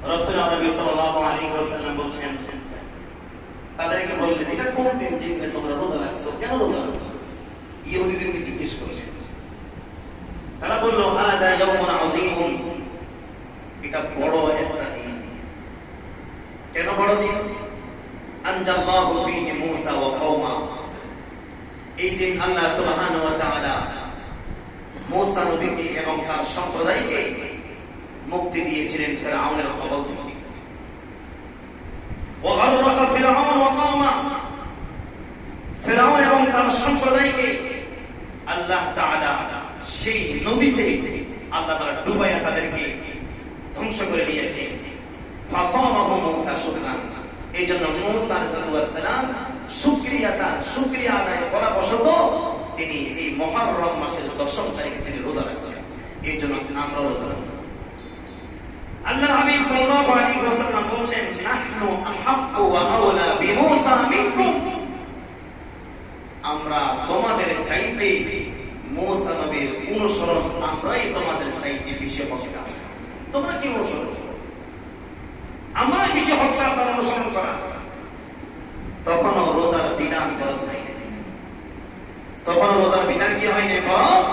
রাসূল নবী সাল্লাল্লাহু আলাইহি ওয়াসাল্লাম বলছেন, তাদেরকে বললেন, এটা কোন দিন যে দিনে তোমরা রোজা রাখছো, কেন রোজা রাখছো? ইহুদিদেরকে জিজ্ঞেস করেছেন। তারা বলল, হাদা ইয়াউমুন আযীমুন, এটা বড় একটা দিন। কেন বড় দিন? আনজাল্লাহু ফীহি মূসা ওয়া কওমা, এই দিন আল্লাহ সুবহানাহু ওয়া তাআলা মূসা নবীকে এবং তার সম্প্রদায়কে মুক্তি দিয়েছিলেন ফিরআউনের কবল থেকে। ওয়া গাররাকা ফিরআউন ওয়া কওমা, ফিরআউন এবং তার সম্প্রদায়কে আল্লাহ তাআলা সেই নদীতে আল্লাহ তাআলা ডুবাইয়া তাদেরকে ধ্বংস করে দিয়েছে। ফাসামাহু মূসা শুকরান, এইজন্য মূসা আলাইহিস সালাম শুকরিয়া আদায় করা বশত তিনি এই মুহররম মাসের 10 তারিখে তিনি রোজা রাখেন। এইজন্য আমরা রোজা রাখি। আল্লাহর হাবিব সাল্লাল্লাহু আলাইহি ওয়াসাল্লাম বলেন, নাহনু আহাক্কু ওয়া আওলা বিমূসা মিনকুম, আমরা তোমাদের চাইতে মূসা নবীর অনুসরণ, আমরাই তোমাদের চাইতে বেশি হকদার। তোমরা কি অনুসরণ করো? আমরাই বেশি হকদার তার অনুসরণ করা। তখনও রোজার বিধান ফরজ নাই, তখনও রোজার বিধান কি হয়নি ফরজ।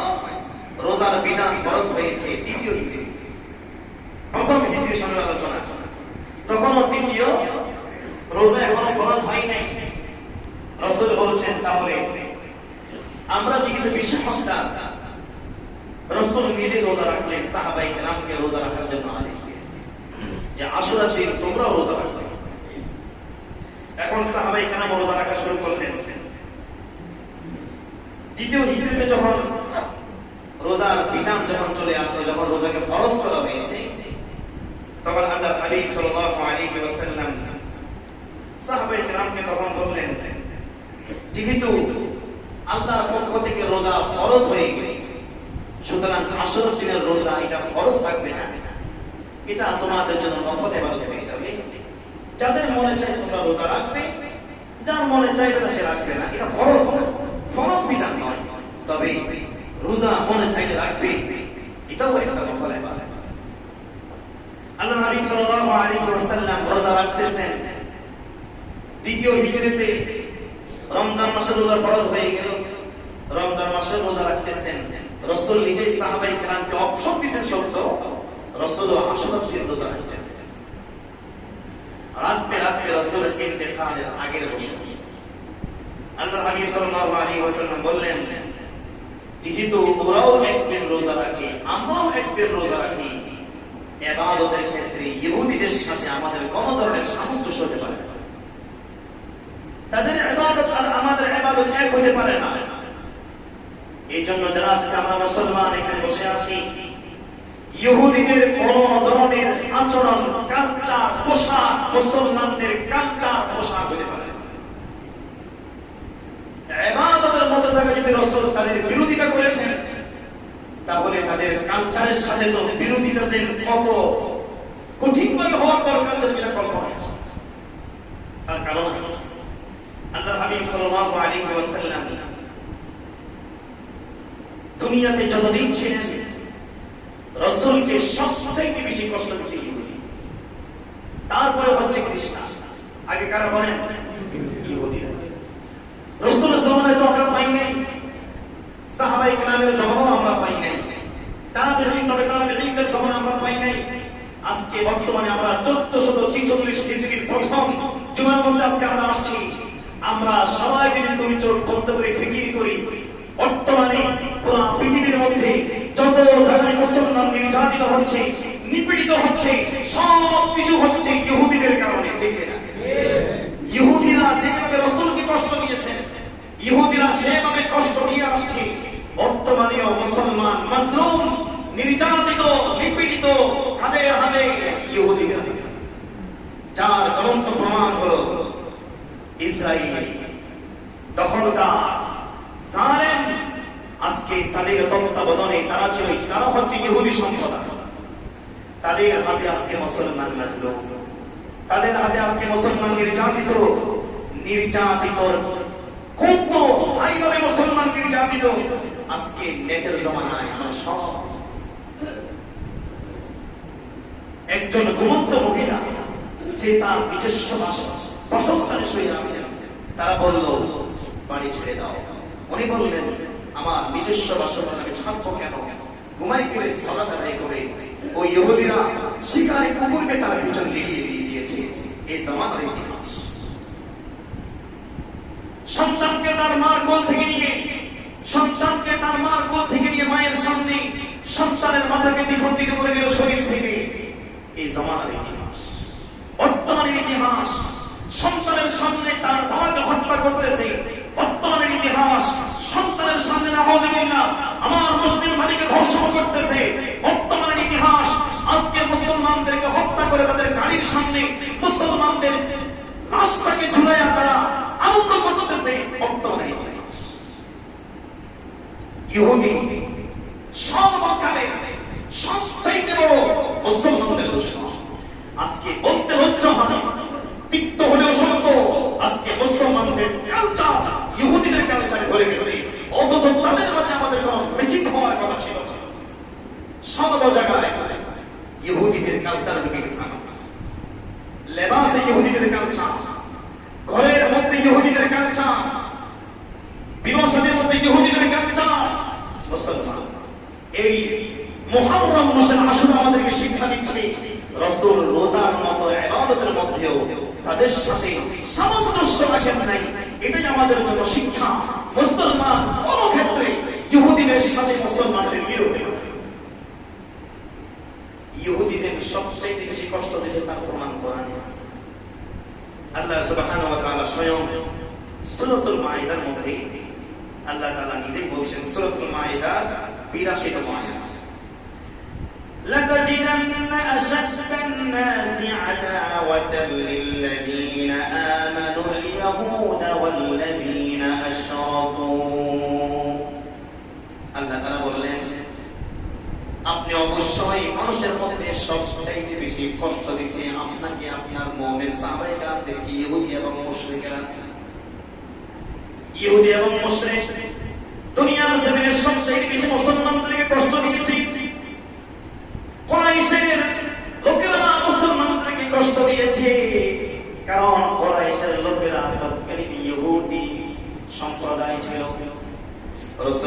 রোজার বিধান ফরজ হয়েছে দ্বিতীয় হিজরি, প্রথম হিজরি সনের আলোচনা। তখনও দ্বিতীয় রোজা এখনো ফরজ হয় নাই। রাসূল বলছেন, তাহলে আমরা যেহেতু বেশি হকদার, রাসূল নিজে রোজা রাখলেন, সাহাবায়ে কেরামকে রোজা রাখার জন্য আদেশ দিয়েছেন যে আশুরার দিন তোমরাও রোজা রাখবে। এখন সাহাবায়ে কেরাম রোজা রাখা শুরু করলেন। দ্বিতীয় হিজরিতে যখন রোজার বিধান যখন চলে আসলো, যখন রোজাকে ফরজ করা হয়েছে, তখন আল্লাহর হাবিব সাল্লাল্লাহু আলাইহি ওয়াসাল্লাম সাহাবায়ে কেরামকে তখন বললেন, যেহেতু আল্লাহর পক্ষ থেকে রোজা ফরজ হয়ে গেছে, সুতরাং আশুরার দিনের রোজা এটা ফরজ থাকবে না, এটা তোমাদের জন্য নফল ইবাদত হয়ে যাবে। যাদের মনে চায় তোমরা রোজা রাখবে, যার মনে চায় না সে রাখবে না। এটা ফরজ বিধান নয়, তবে রোজা মনে চাইলে রাখবে, এটাও একটা নফল ইবাদত। আল্লাহর হাবিব সাল্লাল্লাহু আলাইহি ওয়াসাল্লাম রোজা রাখতেছেন। দ্বিতীয় হিজরিতে রমজান মাসে রোজা ফরজ হয়ে গেল, রমজান মাসে রোজা রাখতেছেন। রাসূল নিজেই সাহাবায়ে কেরামকে অপশন দিয়েছেন, সত্য রাসূল আশুরার দিন রোজা রাখতেছেন। রাতে রাসূলের ইন্তেকালের আগের বছর আল্লাহর হাবিব সাল্লাল্লাহু আলাইহি ওয়াসাল্লাম বললেন, যেহেতু ওরাও একদিন রোজা রাখে, আমরাও একদিন রোজা রাখি, ইবাদতের ক্ষেত্রে ইহুদিদের সাথে আমাদের কোনো ধরনের সামঞ্জস্য হতে পারে না। তাদের ইবাদত আর আমাদের ইবাদত এক হতে পারে না। এই জন্য যারা আজকে আমরা মুসলমান এখানে বসে আছি, ইহুদিদের কোন ধরনের আচরণ, কালচার, পোশাক মুসলমানদের কালচার পোশাক হতে পারে না। ইবাদতের মতো জায়গায় যদি রাসূল তাদের বিরোধিতা করেছেন, তাহলে তাদের কালচারের সাথে তো বিরোধিতা যে কত কঠিনভাবে হওয়ার দরকার ছিল এটা কল্পনা আছে। তার কারণ আল্লাহর হাবিব সাল্লাল্লাহু আলাইহি ওয়াসাল্লাম দুনিয়াতে যতদিন ছিলেন, রাসূলকে সবথেকে বেশি কষ্ট দিয়েছে ইহুদি, তারপরে হচ্ছে খ্রিস্টান, আগে কারা বলেন? ইহুদিরা। রাসূলের জামানায় তো আমরা পাই নাই, সাহাবায়ে কেরামের জামানায় আমরা পাই নাই, তাবেঈনদের জামানায় আমরা পাই নাই। আজকে বর্তমানে আমরা 1446 হিজরির প্রথম জুমার মধ্যে আজকে আমরা আসছি। আমরা সবাই যদি দুই চোখ বন্ধ করে ফিকির করি, বর্তমানে পুরো পৃথিবীর মধ্যে যত জায়গায় মুসলমান নির্যাতিত হচ্ছে, নিপীড়িত হচ্ছে, সব কিছু হচ্ছে ইহুদিদের কারণে, ঠিক না? ইহুদিরা যেভাবে রাসূলকে কষ্ট দিয়েছেন, ইহুদিরা সেভাবে কষ্ট দিয়ে আসছে। বর্তমানেও মুসলমান মাজলুম, নির্যাতিত, নিপীড়িত, হাতে হাতে ইহুদিরা। যার জ্বলন্ত প্রমাণ হলো ইসরাইল দখলদার, জালেম। আজকে তাদের তত্ত্বাবধানে তারা হচ্ছে ইহুদি সম্প্রদায়। তাদের হাতে আজকে মুসলমান মাজলুম, তাদের হাতে আজকে মুসলমান নির্যাতিত। কত ভাইভাবে মুসলমান নির্যাতিত আজকে নেটের জমানায় আমরা সব একজন ঘুমন্ত মহিলা যে তার নিজস্ব বাসস্থানে শুয়ে আছেন, তারা বলল বাড়ি ছেড়ে দাও। উনি বললেন আমার নিজস্ব বাসস্থান আমি ছাড়বো কেন? ঘুমাই গেলেন সালাত আদায় করে। ওই ইহুদিরা শিকারী কুকুরকে তার পিছন লিখিয়ে দিয়ে দিয়েছে। এই জামানার ইতিহাস। সন্তানকে তার মার কোল থেকে নিয়ে মায়ের সামনে সন্তানের মাথাকে দ্বিগুণ দিকে পড়ে গেল শরীর থেকে। এই জামানার ইতিহাস। বর্তমানের ইতিহাস সন্তানের সামনে তার বাবাকে হত্যা করতেছে। বর্তমানের ইতিহাস সন্তানের সামনে নাউযুবিল্লাহ আমার মুসলিম ভাইকে ধর্ষণ করতেছে। বর্তমানের ইতিহাস আজকে মুসলমানদেরকে হত্যা করে তাদের গাড়ির সামনে মুসলমানদের লাশটাকে ঝুলাইয়া তারা আনন্দ করতেছে। বর্তমানের ইতিহাস। ইহুদি সর্বকালে সবচাইতে বড় মুসলমানদের দুশমন। আজকে বলতে লজ্জা হয়, তিক্ত হলেও সত্য, আজকে মুসলমানদের কালচার ইহুদিদের কালচারে ভরে গেছে। অথচ তাদের মাঝে আমাদের কোন ম্যাচিং হওয়ার কথা ছিল। সব জায়গায় ইহুদিদের কালচার ঢুকে গেছে। লেবাসে ইহুদিদের কালচার, ঘরের মধ্যে ইহুদিদের কালচার, বিবাহের মধ্যে ইহুদিদের কালচার। মুসলমান এই মুহররম মাসের আশুরা আমাদেরকে শিক্ষা দিচ্ছে রাসূল রোজার মতো ইবাদতের মধ্যেও তাদের সাথে সামঞ্জস্য রাখেন নাই। এটাই আমাদের জন্য শিক্ষা। মুসলমান কোন ক্ষেত্রে ইহুদিদের সাথে মুসলমানদের বিরোধী। ইহুদিদের সবচেয়ে বেশি কষ্ট দিয়েছে তার প্রমাণ কোরআনে আছে। আল্লাহ সুবহানাহু ওয়া তাআলা স্বয়ং সূরাতুল মাইদার মধ্যে আল্লাহ তাআলা নিজেই বলেছেন, সূরাতুল মাইদা 82 আয়াত, لَتَجِدَنَّ أَشَدَّ النَّاسِ عَدَاوَةً لِلَّذِينَ آمَنُوا الْيَهُودَ وَالَّذِينَ أَشْرَكُوا। আল্লাহ তাআলা বললেন আপনি অবশ্যই মানুষের মধ্যে সবচাইতে বেশি কষ্ট দিয়েছে আপনাকে আপনার মুমিন সাহাবায়ে কেরামদেরকে ইহুদি এবং মুশরিকরা। ইহুদি এবং মুশরিক দুনিয়ার জমিনে সবচাইতে বেশি মুসলমানদেরকে কষ্ট দিয়েছে। কুরাইশের লোকেরা মুসলমানদেরকে কষ্ট দিয়েছে, কারণ কুরাইশের লোকেরা তৎকালীন ইহুদি সম্প্রদায় ছিল। রাসূল